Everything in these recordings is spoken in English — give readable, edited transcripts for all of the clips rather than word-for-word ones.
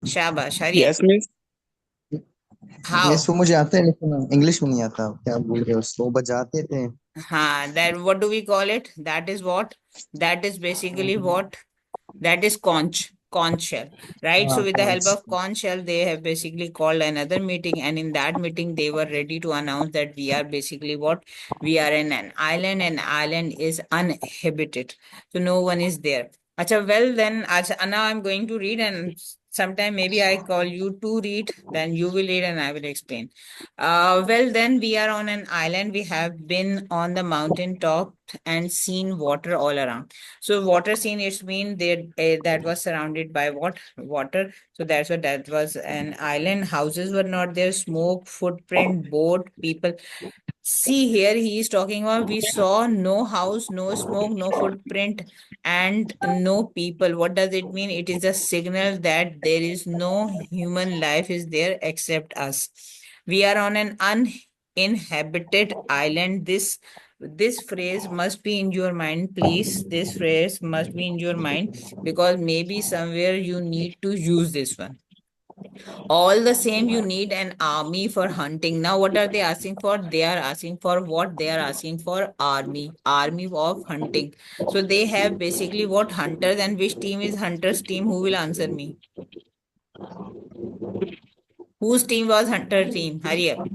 शाबाश हरियर। Yes miss. How? Yes वो मुझे आता है लेकिन इंग्लिश में नहीं आता, क्या बोल रहे हो उसको बजाते थे। हाँ, that what do we call it? That is what? That is basically what? That is conch shell, right? हाँ So with the help conch. of conch shell, they have basically called another meeting, and in that meeting, they were ready to announce that we are basically what? We are in an island, and island is uninhabited, so no one is there. Acha, well then, acha, now I'm going to read, and sometime maybe I call you to read, then you will read, and I will explain. Well, then we are on an island. We have been on the mountain top and seen water all around. So water scene, it's mean that that was surrounded by what? Water. So that's what that was an island. Houses were not there. Smoke, footprint, boat, people. See here, he is talking about we saw no house, no smoke, no footprint, and no people. What does it mean? It is a signal that there is no human life is there except us. We are on an uninhabited island. This phrase must be in your mind, please. This phrase must be in your mind because maybe somewhere you need to use this one. All the same, you need an army for hunting. Now, what are they asking for? They are asking for what? They are asking for army of hunting. So they have basically what? Hunters. And which team is hunters team? Who will answer me? Whose team was hunter team? Hurry up.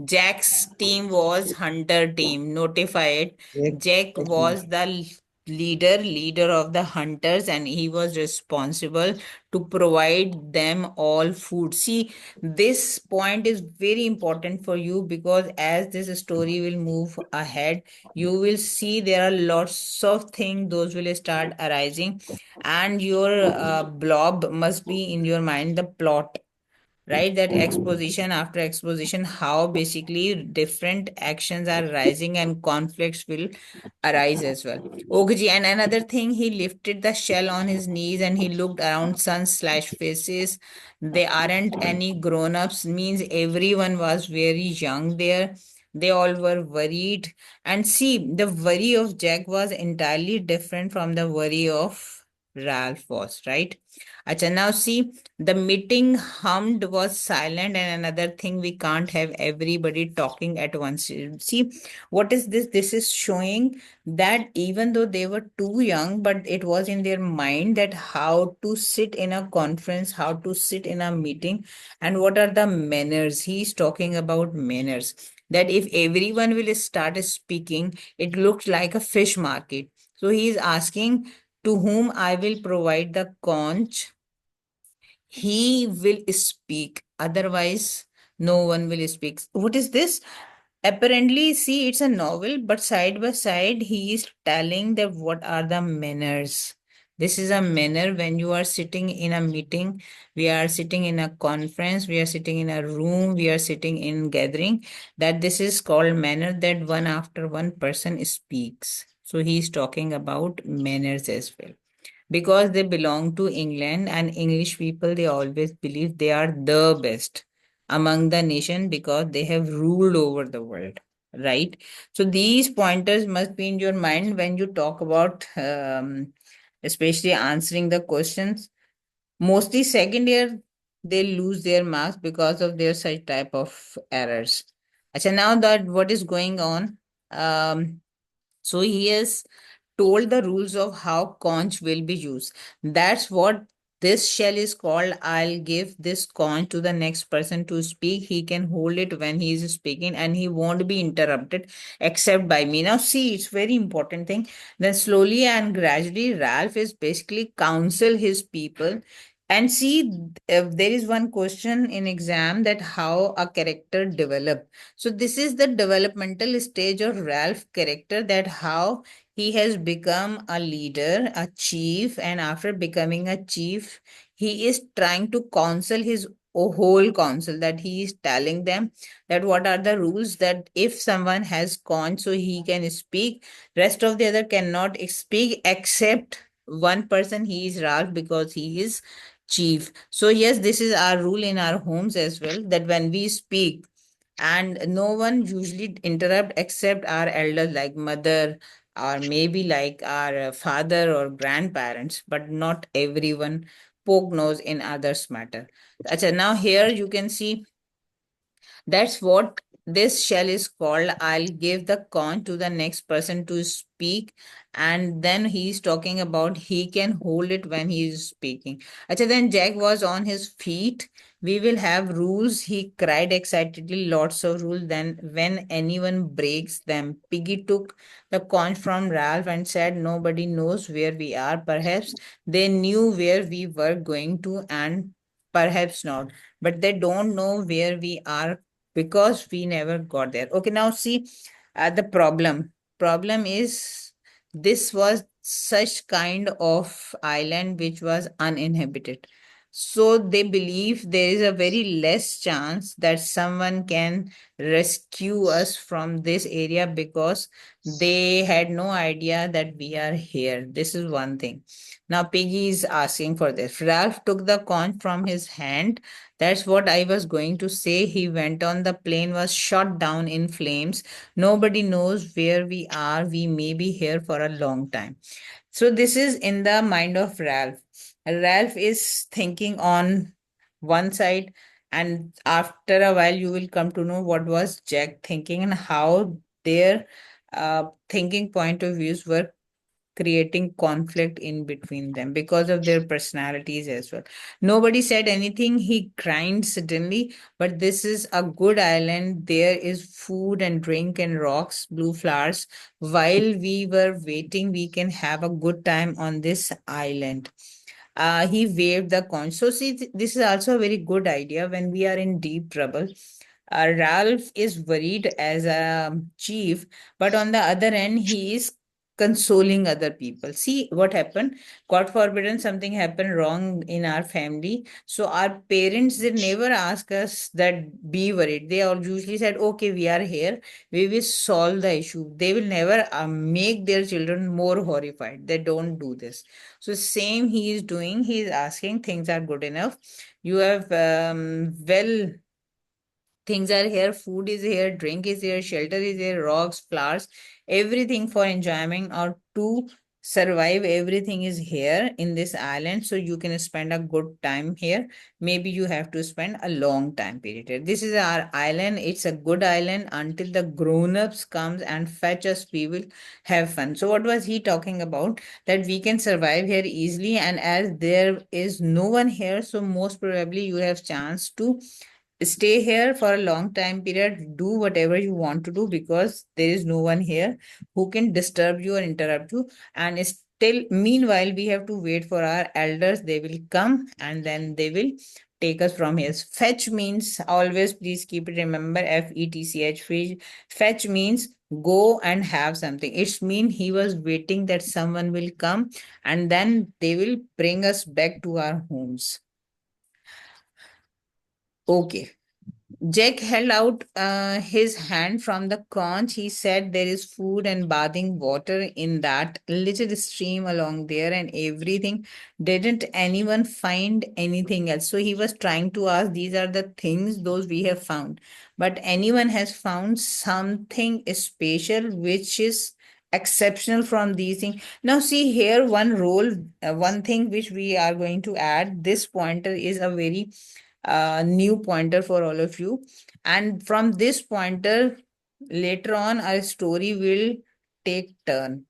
Jack's team was hunter team. Notified. एक Jack एक minute. was the leader of the hunters, and he was responsible to provide them all food. See, this point is very important for you because as this story will move ahead, you will see there are lots of things those will start arising, and your blob must be in your mind the plot, right? That exposition after exposition, how basically different actions are rising and conflicts will arise as well. Ogji, and another thing, he lifted the shell on his knees and he looked around sons slash faces. They aren't any grown-ups, means everyone was very young there. They all were worried. And see, the worry of Jack was entirely different from the worry of Ralph was, right? Acha, now see, the meeting hummed was silent, and another thing, we can't have everybody talking at once. See, what is this? This is showing that even though they were too young, but it was in their mind that how to sit in a conference, how to sit in a meeting, and what are the manners. He's talking about manners. That if everyone will start speaking, it looks like a fish market. So he is asking to whom I will provide the conch, he will speak. Otherwise, no one will speak. What is this? Apparently, see, it's a novel, but side by side, he is telling that what are the manners. This is a manner when you are sitting in a meeting, we are sitting in a conference, we are sitting in a room, we are sitting in gathering, that this is called manner that one after one person speaks. So he is talking about manners as well because they belong to England, and English people, they always believe they are the best among the nation because they have ruled over the world, right? So these pointers must be in your mind when you talk about especially answering the questions. Mostly second year they lose their marks because of their such type of errors. Achha, now that what is going on, so he has told the rules of how conch will be used. That's what this shell is called. I'll give this conch to the next person to speak. He can hold it when he is speaking and he won't be interrupted except by me. Now, see, it's very important thing. Then slowly and gradually, Ralph is basically counsel his people. And see, there is one question in exam that how a character develop. So this is the developmental stage of Ralph character, that how he has become a leader, a chief, and after becoming a chief, he is trying to counsel his whole council, that he is telling them that what are the rules, that if someone has con, so he can speak, rest of the other cannot speak except one person, he is Ralph because he is chief. So yes, this is our rule in our homes as well, that when we speak, and no one usually interrupt except our elders like mother or maybe like our father or grandparents, but not everyone poke nose in others' matter. Acha, now here you can see that's what this shell is called. I'll give the con to the next person to speak, and then he's talking about he can hold it when he's speaking. Acha, then Jack was on his feet. We will have rules. He cried excitedly, lots of rules. Then, when anyone breaks them, Piggy took the conch from Ralph and said, nobody knows where we are. Perhaps they knew where we were going to, and perhaps not, but they don't know where we are because we never got there. Okay, now see, the problem is this was such kind of island which was uninhabited, so they believe there is a very less chance that someone can rescue us from this area because they had no idea that we are here. This is one thing. Now Piggy is asking for this. Ralph took the conch from his hand. That's what I was going to say. He went on. The plane was shot down in flames. Nobody knows where we are. We may be here for a long time. So, this is in the mind of Ralph. Ralph is thinking on one side, and after a while, you will come to know what was Jack thinking and how their thinking point of views were creating conflict in between them because of their personalities as well. Nobody said anything. He cried suddenly, but this is a good island. There is food and drink and rocks, blue flowers. While we were waiting, we can have a good time on this island. He waved the conch. So, see, this is also a very good idea when we are in deep trouble. Ralph is worried as a chief, but on the other end, he is consoling other people. See what happened. God forbidden something happened wrong in our family. So our parents, they never ask us that be worried. They all usually said, okay, we are here. We will solve the issue. They will never make their children more horrified. They don't do this. So same he is doing. He is asking things are good enough. You have well things are here, food is here, drink is here, shelter is here, rocks, flowers, everything for enjoyment or to survive, everything is here in this island, so you can spend a good time here. Maybe you have to spend a long time period here. This is our island. It's a good island until the grown-ups comes and fetch us. We will have fun. So what was he talking about? That we can survive here easily, and as there is no one here, so most probably you have chance to stay here for a long time period, do whatever you want to do because there is no one here who can disturb you or interrupt you. And still meanwhile we have to wait for our elders. They will come and then they will take us from here. Fetch means, always please keep it, remember, fetch. Fetch means go and have something. It's mean he was waiting that someone will come and then they will bring us back to our homes. Okay. Jack held out his hand from the conch. He said, there is food and bathing water in that little stream along there, and everything. Didn't anyone find anything else? So he was trying to ask, these are the things those we have found. But anyone has found something special which is exceptional from these things. Now, see here, one thing which we are going to add. This pointer is a very new pointer for all of you. And from this pointer, later on, our story will take turn.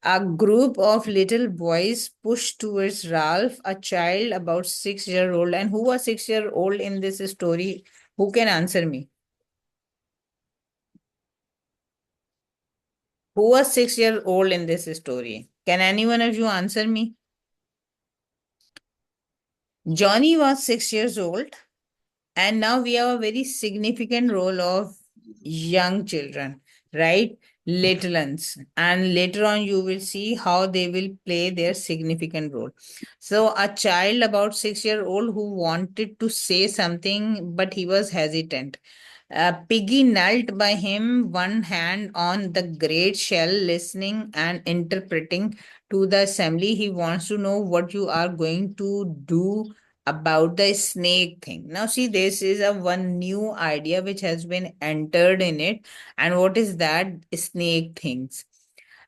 A group of little boys pushed towards Ralph, a child about 6 year old. And who was 6 year old in this story? Who can answer me? Who was 6 year old in this story? Can any one of you answer me? Johnny was 6 years old. And now we have a very significant role of young children, right? Little ones. And later on, you will see how they will play their significant role. So, a child about 6 year old who wanted to say something, but he was hesitant. Piggy knelt by him, one hand on the great shell, listening and interpreting to the assembly. He wants to know what you are going to do about the snake thing. Now, see, this is a one new idea which has been entered in it. And what is that snake things?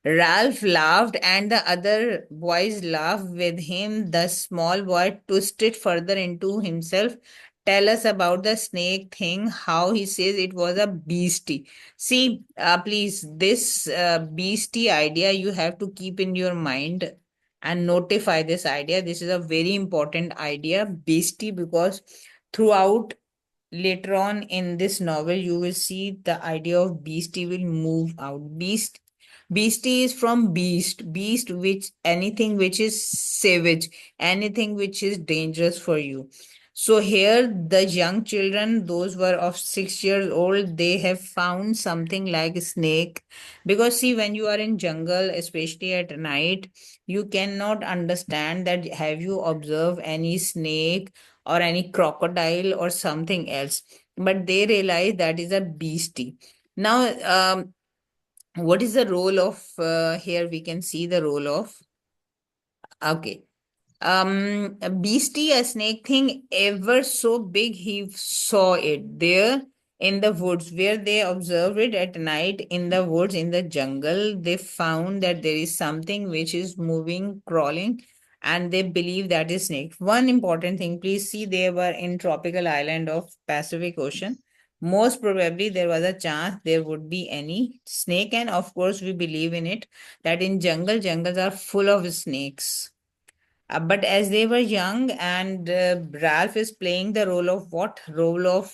Ralph laughed, and the other boys laughed with him. The small boy twisted further into himself. Tell us about the snake thing, how he says it was a beastie. See, please, this beastie idea you have to keep in your mind and notify this idea. This is a very important idea, beastie, because throughout later on in this novel you will see the idea of beastie will move out. Beastie is from beast, which anything which is savage, anything which is dangerous for you. So here the young children, those were of 6 years old, they have found something like a snake. Because see, when you are in jungle, especially at night, you cannot understand that have you observed any snake or any crocodile or something else, but they realize that is a beastie. Now, what is the role of here? We can see the role of, okay, a beastie, a snake thing ever so big, he saw it there in the woods where they observed it at night in the woods in the jungle. They found that there is something which is moving, crawling, and they believe that is snake. One important thing, please see, they were in tropical island of Pacific Ocean. Most probably there was a chance there would be any snake, and of course we believe in it that in jungles are full of snakes. But as they were young, and Ralph is playing the role of what? Role of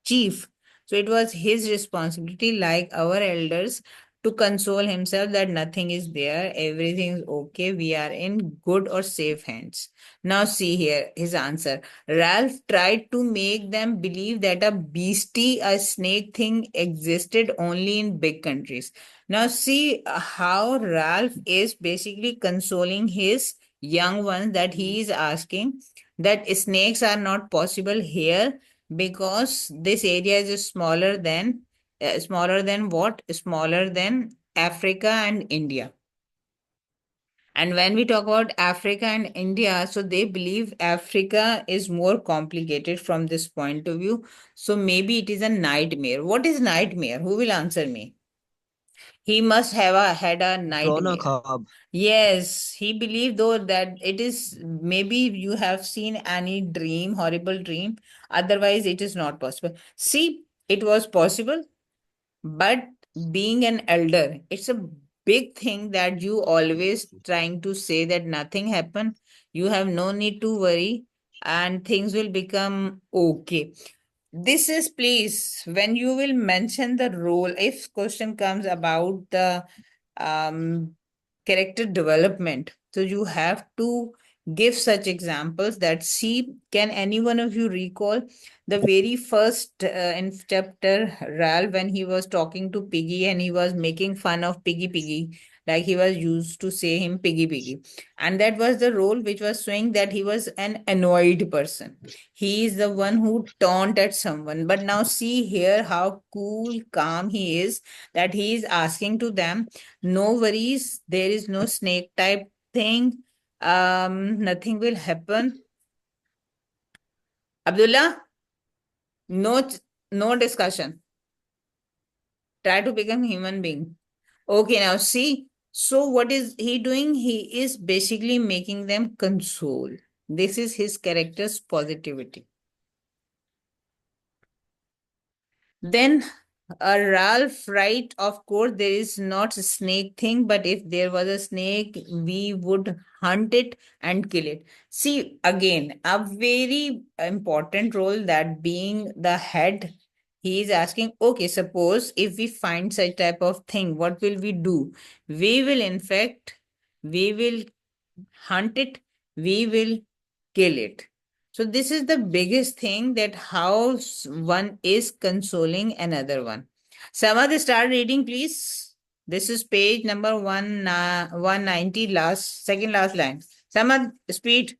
chief. So it was his responsibility, like our elders, to console himself that nothing is there, everything is okay, we are in good or safe hands. Now, see here his answer. Ralph tried to make them believe that a beastie, a snake thing, existed only in big countries. Now, see how Ralph is basically consoling his young ones that he is asking that snakes are not possible here because this area is smaller than what? Smaller than Africa and India. And when we talk about Africa and India, so they believe Africa is more complicated from this point of view. So maybe it is a nightmare. What is nightmare? Who will answer me? He must have had a रोना nightmare. ख्वाब. Yes, he believed though that it is, maybe you have seen any dream, horrible dream. Otherwise, it is not possible. See, it was possible, but being an elder, it's a big thing that you always trying to say that nothing happened. You have no need to worry and things will become okay. This is, please, when you will mention the role, if question comes about the um, character development, so you have to give such examples that, see, can any one of you recall the very first in chapter, Ralph, when he was talking to Piggy and he was making fun of Piggy, like he was used to say him Piggy, and that was the role which was showing that he was an annoyed person. He is the one who taunt at someone. But now see here how cool, calm he is, that he is asking to them, no worries, there is no snake type thing. Nothing will happen. Abdullah, no, no discussion. Try to become human being. Okay, now see. So what is he doing? He is basically making them console. This is his character's positivity. Then Ralph, right? Of course, there is not a snake thing, but if there was a snake, we would hunt it and kill it. See, again, a very important role that being the head, he is asking, okay, suppose if we find such type of thing, what will we do? We will, in fact, we will hunt it, we will kill it. So this is the biggest thing, that how one is consoling another one. Samad, start reading, please. This is page number 190, last, second last line. Samad, speed.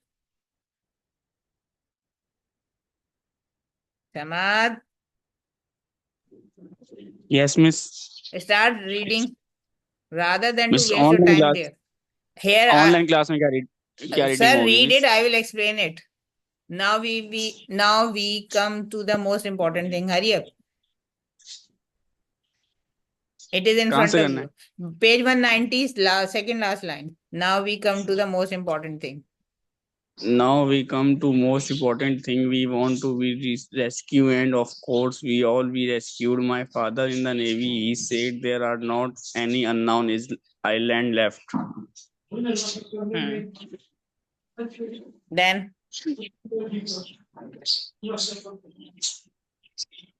Samad, Yes, Miss. start reading rather than to Miss waste your online time class. there. Here, online class में क्या reading sir, होगी read miss? it. I will explain it. Now we come to the most important thing. Hurry up. It is in कहाँ front से of करना है? you. Page 190, second last line. Now we come to the most important thing. Now we come to most important thing. We want to be rescue, and of course we all be rescued. My father in the navy, he said there are not any unknown island left. Hmm. Then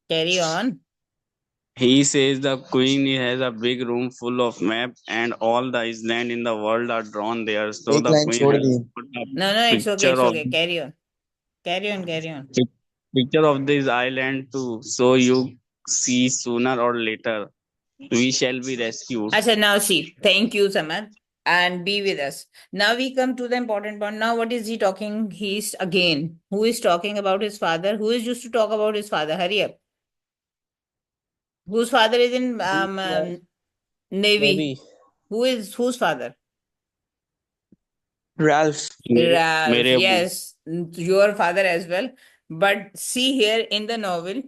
carry on. He says the queen has a big room full of map and all the island in the world are drawn there. So एक the line queen छोड़ has the. put a No, no, it's okay, picture it's of okay. Carry on. Carry on, carry on. picture of this island too. So you see sooner or later we shall be rescued. Acha, now see. Thank you, Samad. And be with us. Now we come to the important point. Now, what is he talking? He's again. Who is talking about his father? Who is used to talk about his father? Hurry up. Whose father is in Navy? Maybe Whose father? Ralph. Ralph. मेरे अब्बू. Yes, your father as well. But see here in the novel,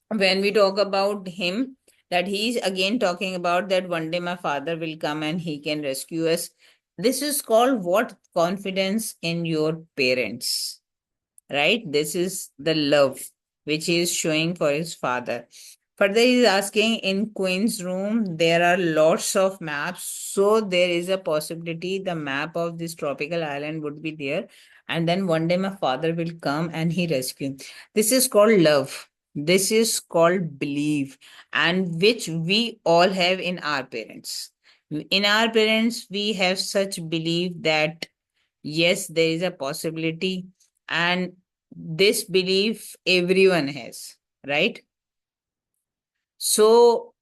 when we talk about him, that he's again talking about that one day my father will come and he can rescue us. This is called what? Confidence in your parents, right? This is the love which he is showing for his father. Further, he is asking in Queen's room, there are lots of maps. So there is a possibility the map of this tropical island would be there. And then one day my father will come and he rescue. This is called love. This is called belief, and which we all have in our parents. In our parents, we have such belief that yes, there is a possibility, and this belief everyone has, right? So,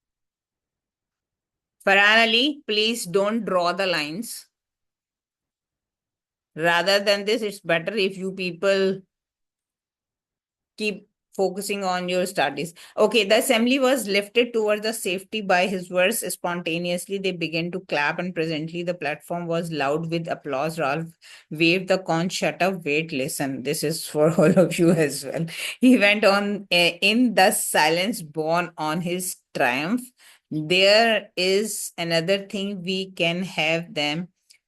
Farhan Ali, please don't draw the lines. Rather than this, it's better if you people keep focusing on your studies. Okay, the assembly was lifted towards the safety by his words. Spontaneously, they began to clap, and presently the platform was loud with applause. Ralph waved the conch, shut up, wait, listen. This is for all of you as well. He went on in the silence born on his triumph. There is another thing we can have them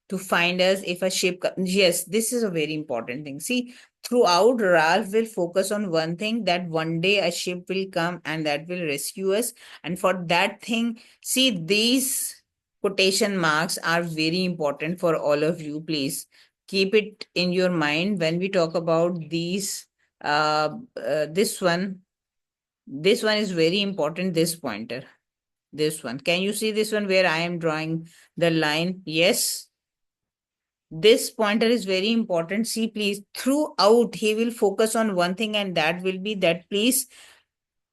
to find us if a ship. Yes, this is a very important thing. See, throughout, Ralph will focus on one thing, that one day a ship will come and that will rescue us. And for that thing, see, these quotation marks are very important for all of you. Please keep it in your mind when we talk about these. This one is very important. This pointer, this one. Can you see this one where I am drawing the line? Yes, this pointer is very important. See, please, throughout, he will focus on one thing, and that will be that please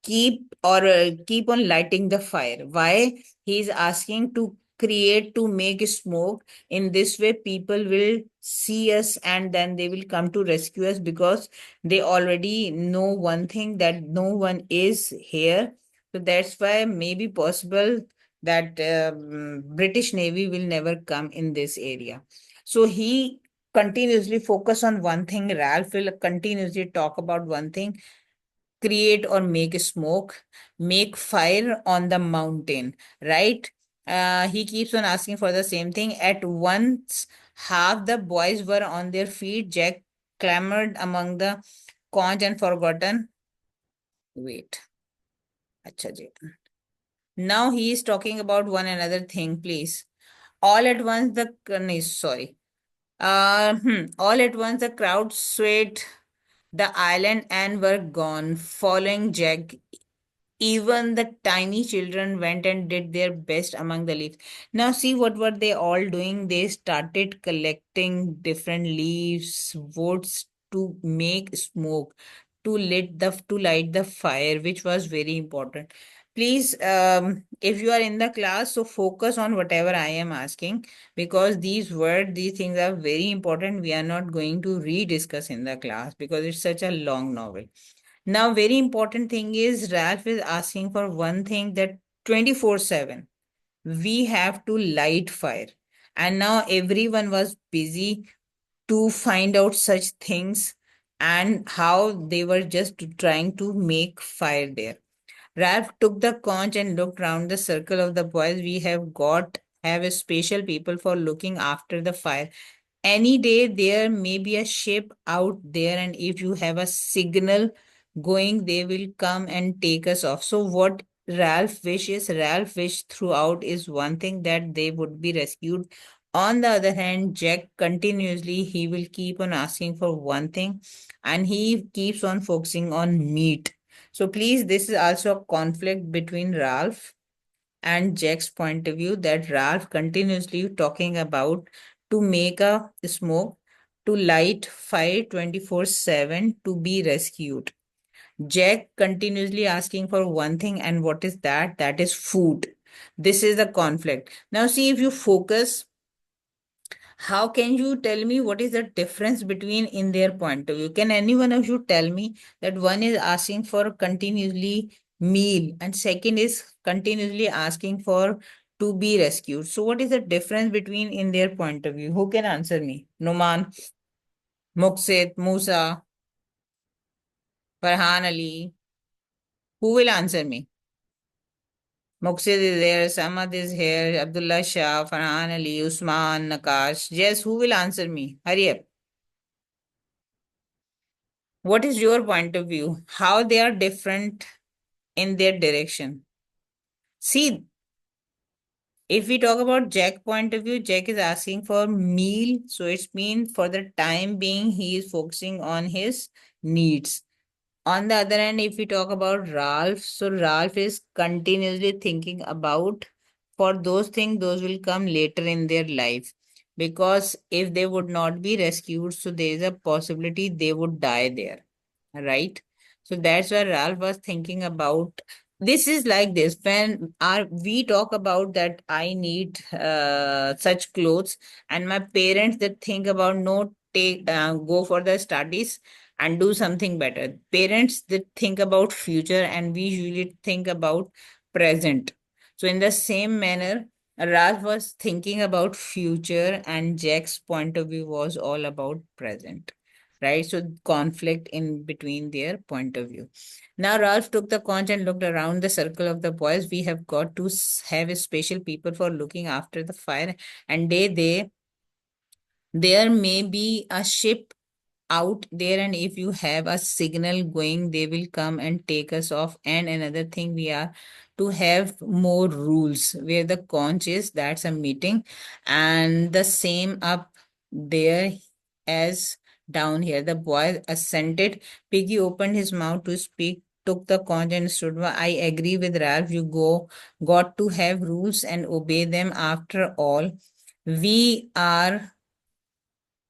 keep on lighting the fire. Why? He is asking to create, to make smoke. In this way, people will see us and then they will come to rescue us, because they already know one thing, that no one is here. So that's why maybe possible that British Navy will never come in this area. So he continuously focus on one thing. Ralph will continuously talk about one thing: create or make smoke, make fire on the mountain, right? He keeps on asking for the same thing. At once, half the boys were on their feet. Jack clamored among the conch and forgotten. Wait. Acha ji. Now he is talking about one another thing, please. All at once, no, sorry. All at once, the crowd swayed the island and were gone, following Jack. Even the tiny children went and did their best among the leaves. Now, see what were they all doing? They started collecting different leaves, woods to make smoke, to light the fire, which was very important. Please, if you are in the class, so focus on whatever I am asking, because these things are very important. We are not going to rediscuss in the class because it's such a long novel. Now, very important thing is Ralph is asking for one thing, that 24/7 we have to light fire. And now everyone was busy to find out such things and how they were just trying to make fire there. Ralph took the conch and looked round the circle of the boys. We have a special people for looking after the fire. Any day there may be a ship out there, and if you have a signal going, they will come and take us off. So what Ralph wished throughout is one thing, that they would be rescued. On the other hand, Jack continuously, he will keep on asking for one thing, and he keeps on focusing on meat. So please, this is also a conflict between Ralph and Jack's point of view, that Ralph continuously talking about to make a smoke, to light fire 24/7, to be rescued. Jack continuously asking for one thing, and what is that? That is food. This is the conflict. Now, see, if you focus, how can you tell me what is the difference between in their point of view? Can any one of you tell me that one is asking for continuously meal and second is continuously asking for to be rescued? So what is the difference between in their point of view? Who can answer me? Numan, Muqsit, Musa, Farhan Ali. Who will answer me? Muqsid is there, Samad is here, Abdullah Shah, Farhan Ali, Usman, Nakash. Yes, who will answer me? Hurry up. What is your point of view? How they are different in their direction? See, if we talk about Jack point of view, Jack is asking for meal. So it's mean for the time being, he is focusing on his needs. On the other hand, if we talk about Ralph, so Ralph is continuously thinking about for those things, those will come later in their life. Because if they would not be rescued, so there is a possibility they would die there, right? So that's why Ralph was thinking about. This is like this, when we talk about that I need such clothes, and my parents that think about no, take go for the studies and do something better. Parents that think about future, and we usually think about present. So in the same manner, Ralph was thinking about future, and Jack's point of view was all about present, right? So conflict in between their point of view. Now Ralph took the conch and looked around the circle of the boys. We have got to have a special people for looking after the fire, and they there may be a ship out there, and if you have a signal going, they will come and take us off. And another thing, we are to have more rules. Where the conch is, that's a meeting, and the same up there as down here. The boy assented. Piggy opened his mouth to speak, took the conch and stood. I agree with Ralph, you got to have rules and obey them. After all, we are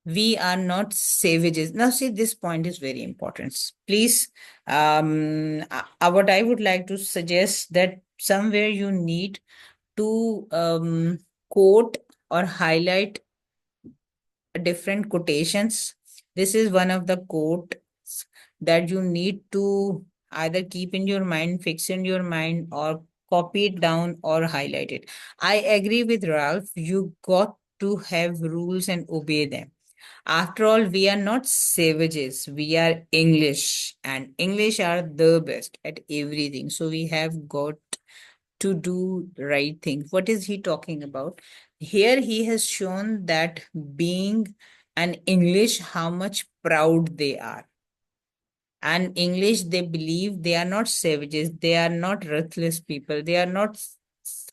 we are not savages. Now, see, this point is very important. Please, what I would like to suggest, that somewhere you need to quote or highlight different quotations. This is one of the quotes that you need to either keep in your mind, fix in your mind, or copy it down or highlight it. I agree with Ralph. You got to have rules and obey them. After all, we are not savages. We are English, and English are the best at everything. So we have got to do the right thing. What is he talking about? Here he has shown that being an English, how much proud they are. And English, they believe they are not savages, they are not ruthless people, they are not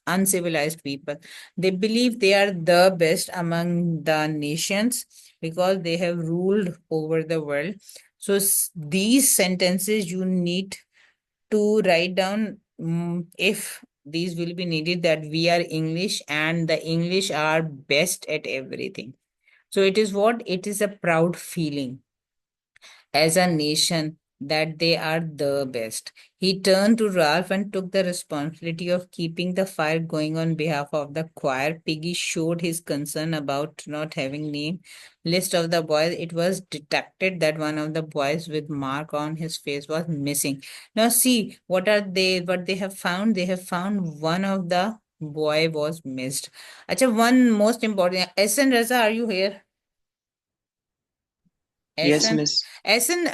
uncivilized people. They believe they are the best among the nations because they have ruled over the world. So these sentences you need to write down, if these will be needed, that we are English and the English are best at everything. So it is what? It is a proud feeling as a nation that they are the best. He turned to Ralph and took the responsibility of keeping the fire going on behalf of the choir. Piggy showed his concern about not having name list of the boys. It was detected that one of the boys with mark on his face was missing. Now see, what they have found? They have found one of the boy was missed. Acha, one most important. SN Raza, are you here? Yes, Essen, miss. Essen,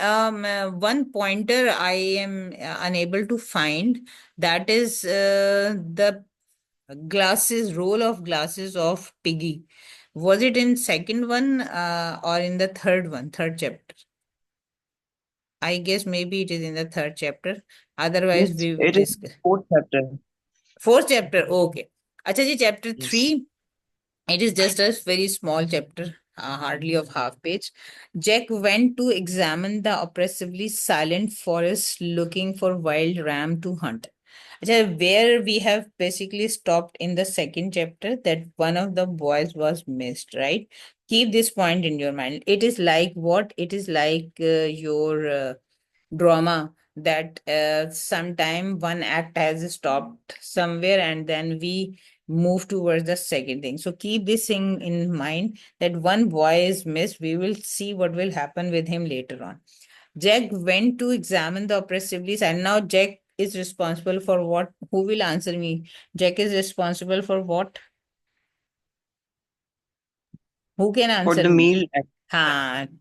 one pointer I am unable to find. That is the glasses, roll of glasses of Piggy. Was it in second one or in the third one, third chapter? I guess maybe it is in the third chapter. Otherwise, Miss, we will it is discuss. fourth chapter. Fourth chapter, okay. Acha ji, chapter Yes. 3. It is just a very small chapter, hardly of half page. Jack went to examine the oppressively silent forest looking for wild ram to hunt. Achha, where we have basically stopped in the second chapter, that one of the boys was missed, right? Keep this point in your mind. It is like what? It is like your drama that sometime one act has stopped somewhere and then we move towards the second thing. So keep this thing in mind that one boy is missed. We will see what will happen with him later on. Jack went to examine the oppressively and now Jack is responsible for what? Who will answer me? Jack is responsible for what? Who can For answer the me? meal,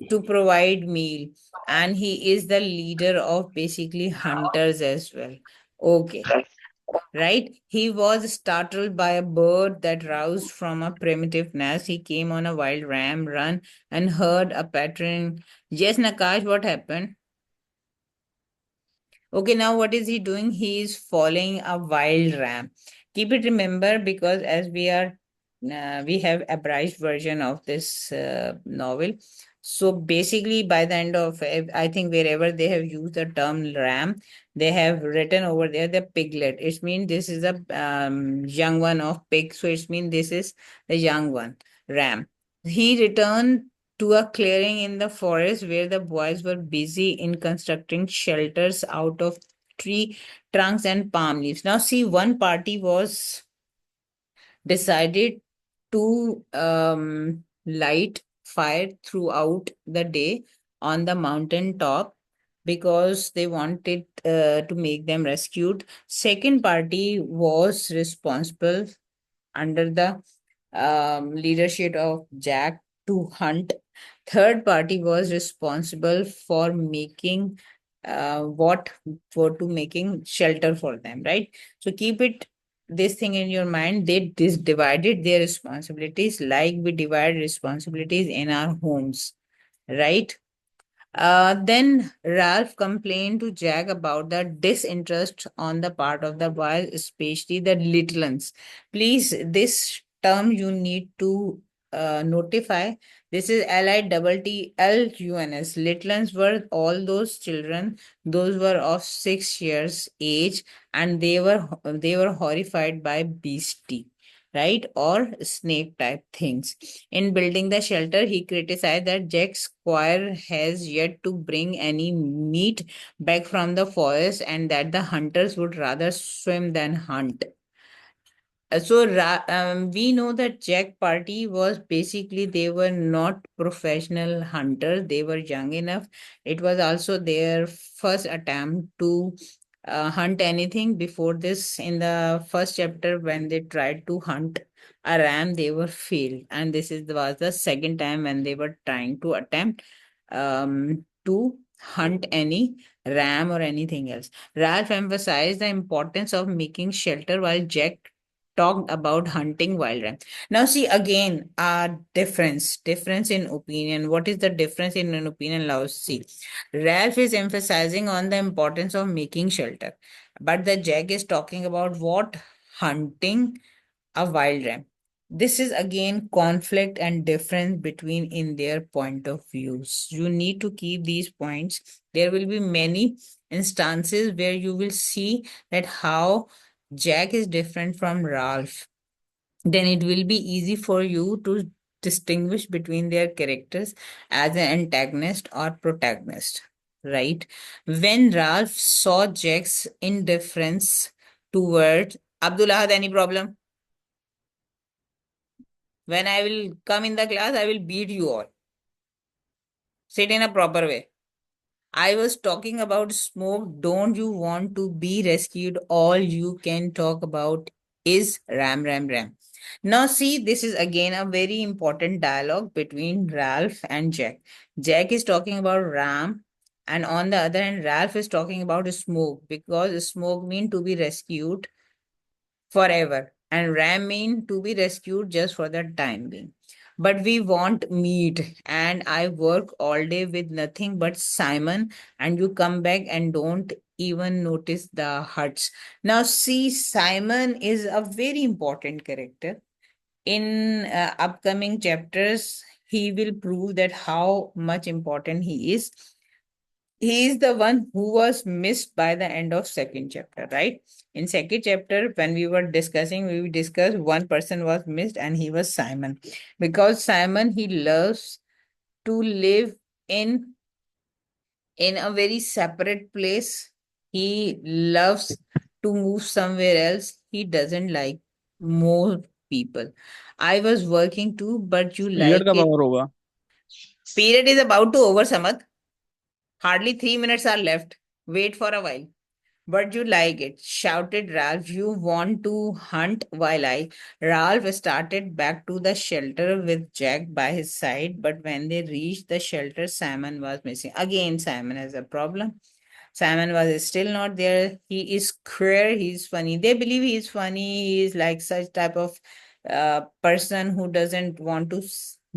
To provide meal. And he is the leader of basically hunters as well. Okay, right? He was startled by a bird that roused from a primitive nest. He came on a wild ram run and heard a pattering. Yes, Nakash, what happened? Okay, now what is he doing? He is following a wild ram. Keep it remember because as we have abridged version of this novel. So basically, by the end of I think wherever they have used the term ram, they have written over there the piglet. It means this is a young one of pig. So it means this is the young one ram. He returned to a clearing in the forest where the boys were busy in constructing shelters out of tree trunks and palm leaves. Now, see, one party was decided to light fire throughout the day on the mountain top because they wanted to make them rescued. Second party was responsible under the leadership of Jack to hunt. Third party was responsible for making what for to making shelter for them, right? So keep it this thing in your mind. They divided their responsibilities like we divide responsibilities in our homes, right? Then Ralph complained to Jack about the disinterest on the part of the boys, especially the little ones. Please, this term you need to notify. This is LITTLUNS. Little ones were all those children, those were of 6 years age, and they were horrified by beastie, right? Or snake type things. In building the shelter, he criticized that Jack Squire has yet to bring any meat back from the forest and that the hunters would rather swim than hunt. We know that Jack Party was basically they were not professional hunters. They were young enough. It was also their first attempt to hunt anything. Before this, in the first chapter, when they tried to hunt a ram, they were failed, and this was the second time when they were trying to attempt to hunt any ram or anything else. Ralph emphasized the importance of making shelter while Jack talked about hunting wild ram. Now, see again, difference in opinion. What is the difference in an opinion? Now, see, Ralph is emphasizing on the importance of making shelter, but the Jack is talking about what hunting a wild ram. This is again conflict and difference between in their point of views. You need to keep these points. There will be many instances where you will see that how Jack is different from Ralph. Then it will be easy for you to distinguish between their characters as an antagonist or protagonist, right? When Ralph saw Jack's indifference toward Abdullah, had any problem? When I will come in the class, I will beat you all. Sit in a proper way. I was talking about smoke. Don't you want to be rescued? All you can talk about is Ram, Ram, Ram. Now, see, this is again a very important dialogue between Ralph and Jack. Jack is talking about Ram, and on the other hand, Ralph is talking about Smoke, because Smoke mean to be rescued forever, and Ram mean to be rescued just for the time being. But we want meat, and I work all day with nothing but Simon, and you come back and don't even notice the huts. Now, see, Simon is a very important character. In upcoming chapters, he will prove that how much important he is. He is the one who was missed by the end of second chapter, right? In second chapter, when we were discussing, we discussed one person was missed, and he was Simon, because Simon, he loves to live in a very separate place. He loves to move somewhere else. He doesn't like more people. I was working too, but you period like कब it. और होगा? Period is about to over, Samad. Hardly 3 minutes are left. Wait for a while. But you like it, shouted Ralph. You want to hunt while I. Ralph started back to the shelter with Jack by his side, but when they reached the shelter, Simon was missing. Again, Simon has a problem. Simon was still not there. He is queer. He's funny. They believe he's funny. He is like such type of person who doesn't want to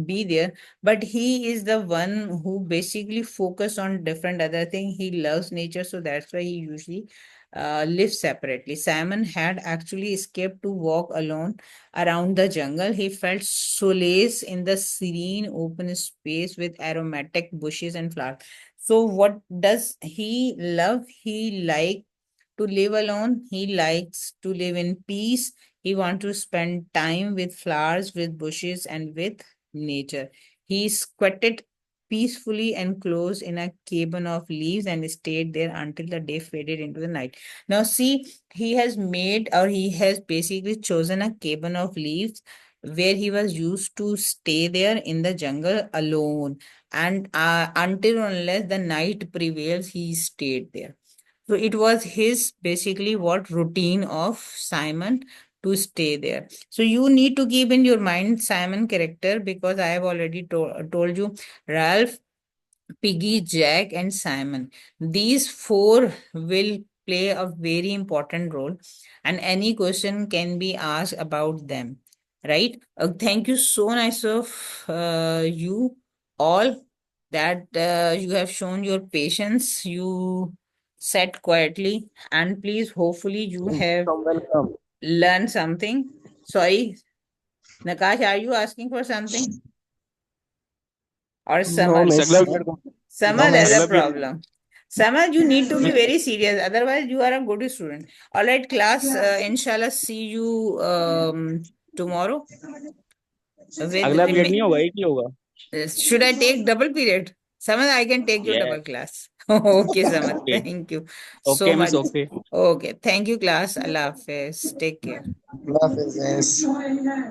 be there. But he is the one who basically focus on different other thing. He loves nature, so that's why he usually lives separately. Simon had actually escaped to walk alone around the jungle. He felt solace in the serene open space with aromatic bushes and flowers. So what does he love? He like to live alone. He likes to live in peace. He wants to spend time with flowers, with bushes, and with nature. He squatted peacefully enclosed in a cabin of leaves and stayed there until the day faded into the night. Now, see, he has made, or he has basically chosen a cabin of leaves where he was used to stay there in the jungle alone, and until unless the night prevails, he stayed there. So it was his basically what routine of Simon to stay there. So you need to keep in your mind Simon character, because I have already told you Ralph, Piggy, Jack, and Simon. These four will play a very important role, and any question can be asked about them. Right? Thank you so nice of you all, that you have shown your patience. You sat quietly, and please, hopefully, you have Welcome, welcome. learned something. Sorry, Nakash, are you asking for something? Or No, Samad? Miss miss. अगला No, Samad has a अगला miss. Period problem. Samad, you need to be very serious. Otherwise, you are a good student. All right, class. Inshallah, see you tomorrow. With अगला period नहीं होगा, एक ही होगा. should I take double period? Samad, I can take your Yeah. double class. Okay, Samad. Okay. Thank you so Okay, much. miss. Okay. Okay, thank you, class. Allah Hafiz. Take care. Love is yes.